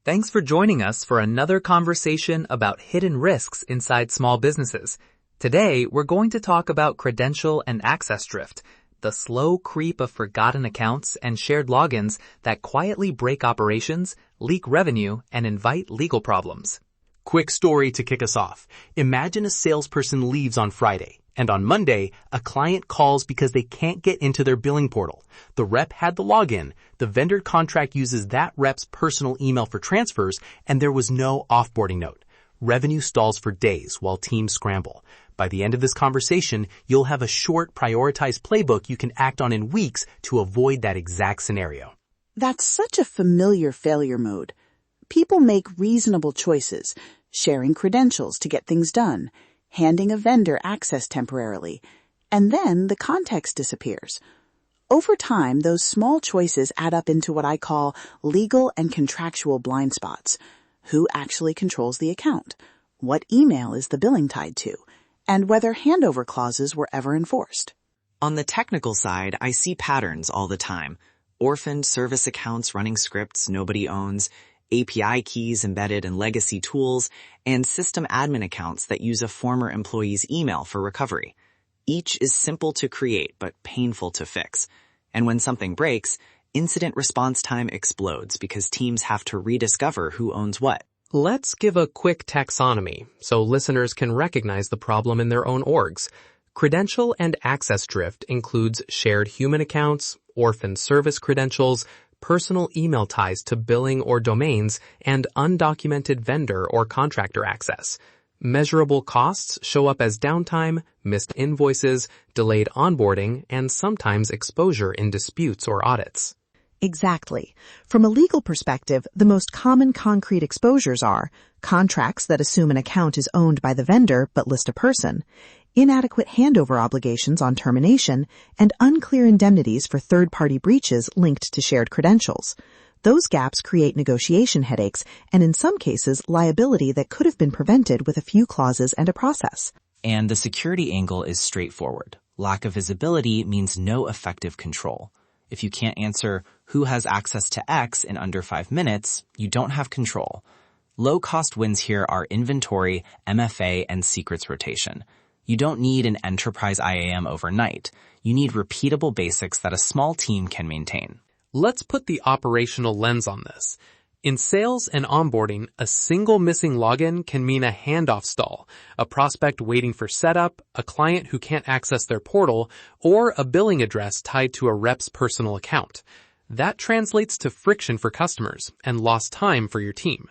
Thanks for joining us for another conversation about hidden risks inside small businesses. Today, we're going to talk about credential and access drift, the slow creep of forgotten accounts and shared logins that quietly break operations, leak revenue, and invite legal problems. Quick story to kick us off. Imagine a salesperson leaves on Friday, and on Monday, a client calls because they can't get into their billing portal. The rep had the login, the vendor contract uses that rep's personal email for transfers, and there was no offboarding note. Revenue stalls for days while teams scramble. By the end of this conversation, you'll have a short, prioritized playbook you can act on in weeks to avoid that exact scenario. That's such a familiar failure mode. People make reasonable choices, sharing credentials to get things done, handing a vendor access temporarily, and then the context disappears. Over time, those small choices add up into what I call legal and contractual blind spots. Who actually controls the account? What email is the billing tied to? And whether handover clauses were ever enforced. On the technical side, I see patterns all the time. Orphaned service accounts running scripts nobody owns, API keys embedded in legacy tools, and system admin accounts that use a former employee's email for recovery. Each is simple to create but painful to fix. And when something breaks, incident response time explodes because teams have to rediscover who owns what. Let's give a quick taxonomy so listeners can recognize the problem in their own orgs. Credential and access drift includes shared human accounts, orphaned service credentials, personal email ties to billing or domains, and undocumented vendor or contractor access. Measurable costs show up as downtime, missed invoices, delayed onboarding, and sometimes exposure in disputes or audits. Exactly. From a legal perspective, the most common concrete exposures are contracts that assume an account is owned by the vendor but list a person, inadequate handover obligations on termination, and unclear indemnities for third-party breaches linked to shared credentials. Those gaps create negotiation headaches and, in some cases, liability that could have been prevented with a few clauses and a process. And the security angle is straightforward. Lack of visibility means no effective control. If you can't answer who has access to X in under 5 minutes, you don't have control. Low-cost wins here are inventory, MFA, and secrets rotation. You don't need an enterprise IAM overnight. You need repeatable basics that a small team can maintain. Let's put the operational lens on this. In sales and onboarding, a single missing login can mean a handoff stall, a prospect waiting for setup, a client who can't access their portal, or a billing address tied to a rep's personal account. That translates to friction for customers and lost time for your team.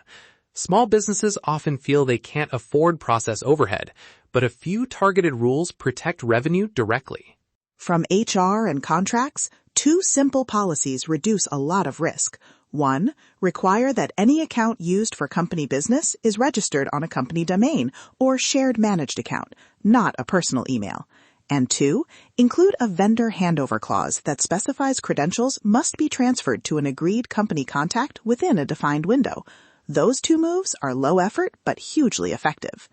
Small businesses often feel they can't afford process overhead, but a few targeted rules protect revenue directly. From HR and contracts, 2 simple policies reduce a lot of risk. 1, require that any account used for company business is registered on a company domain or shared managed account, not a personal email. And 2, include a vendor handover clause that specifies credentials must be transferred to an agreed company contact within a defined window. Those 2 moves are low effort but hugely effective.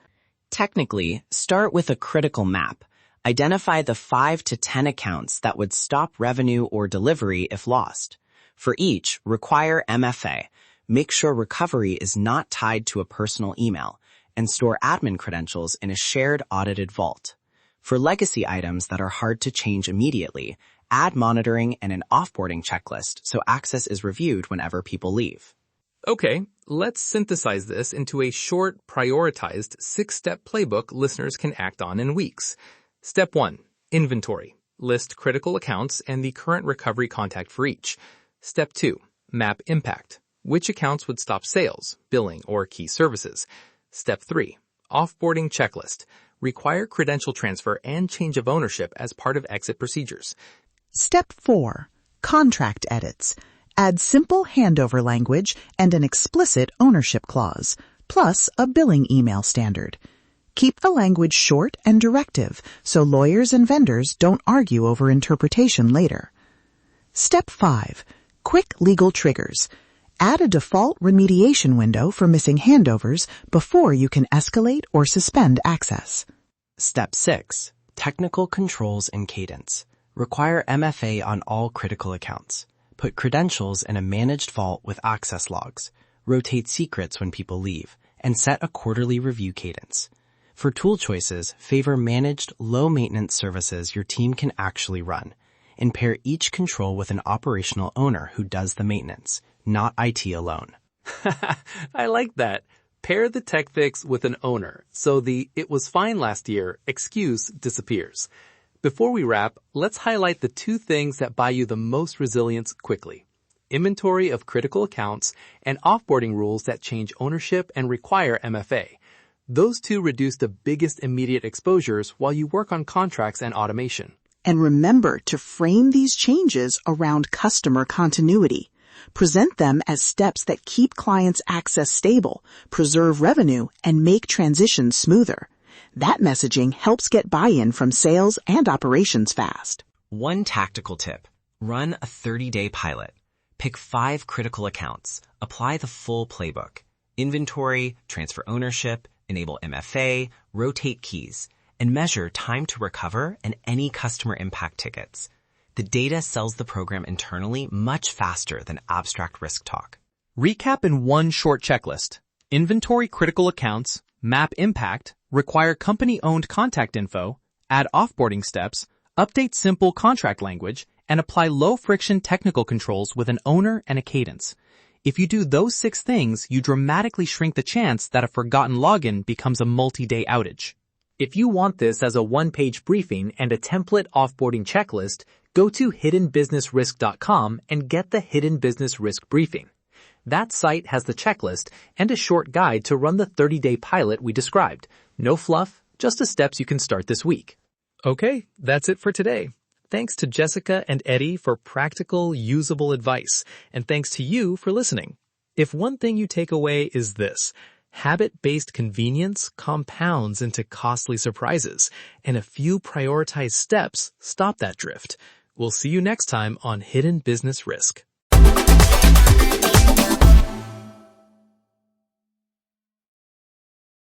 Technically, start with a critical map. Identify the 5 to 10 accounts that would stop revenue or delivery if lost. For each, require MFA. Make sure recovery is not tied to a personal email, and store admin credentials in a shared audited vault. For legacy items that are hard to change immediately, add monitoring and an offboarding checklist so access is reviewed whenever people leave. Okay, let's synthesize this into a short, prioritized 6-step playbook listeners can act on in weeks. Step 1. Inventory. List critical accounts and the current recovery contact for each. Step 2. Map impact. Which accounts would stop sales, billing, or key services? Step 3. Offboarding checklist. Require credential transfer and change of ownership as part of exit procedures. Step 4. Contract edits. Add simple handover language and an explicit ownership clause, plus a billing email standard. Keep the language short and directive so lawyers and vendors don't argue over interpretation later. Step 5. Quick legal triggers. Add a default remediation window for missing handovers before you can escalate or suspend access. Step 6. Technical controls and cadence. Require MFA on all critical accounts. Put credentials in a managed vault with access logs. rotate secrets when people leave, and set a quarterly review cadence. For tool choices, favor managed, low-maintenance services your team can actually run, and pair each control with an operational owner who does the maintenance, not IT alone. I like that. Pair the tech fix with an owner, so the "it was fine last year" excuse disappears. Before we wrap, let's highlight the 2 things that buy you the most resilience quickly: inventory of critical accounts and offboarding rules that change ownership and require MFA. Those 2 reduce the biggest immediate exposures while you work on contracts and automation. And remember to frame these changes around customer continuity. Present them as steps that keep clients' access stable, preserve revenue, and make transitions smoother. That messaging helps get buy-in from sales and operations fast. One tactical tip: run a 30-day pilot. Pick 5 critical accounts. Apply the full playbook: inventory, transfer ownership, enable MFA, rotate keys, and measure time to recover and any customer impact tickets. The data sells the program internally much faster than abstract risk talk. Recap in one short checklist: inventory critical accounts, map impact, require company-owned contact info, add offboarding steps, update simple contract language, and apply low-friction technical controls with an owner and a cadence. If you do those 6 things, you dramatically shrink the chance that a forgotten login becomes a multi-day outage. If you want this as a one-page briefing and a template offboarding checklist, go to hiddenbusinessrisk.com and get the Hidden Business Risk Briefing. That site has the checklist and a short guide to run the 30-day pilot we described. No fluff, just the steps you can start this week. Okay, that's it for today. Thanks to Jessica and Eddie for practical, usable advice, and thanks to you for listening. If one thing you take away is this: habit-based convenience compounds into costly surprises, and a few prioritized steps stop that drift. We'll see you next time on Hidden Business Risk.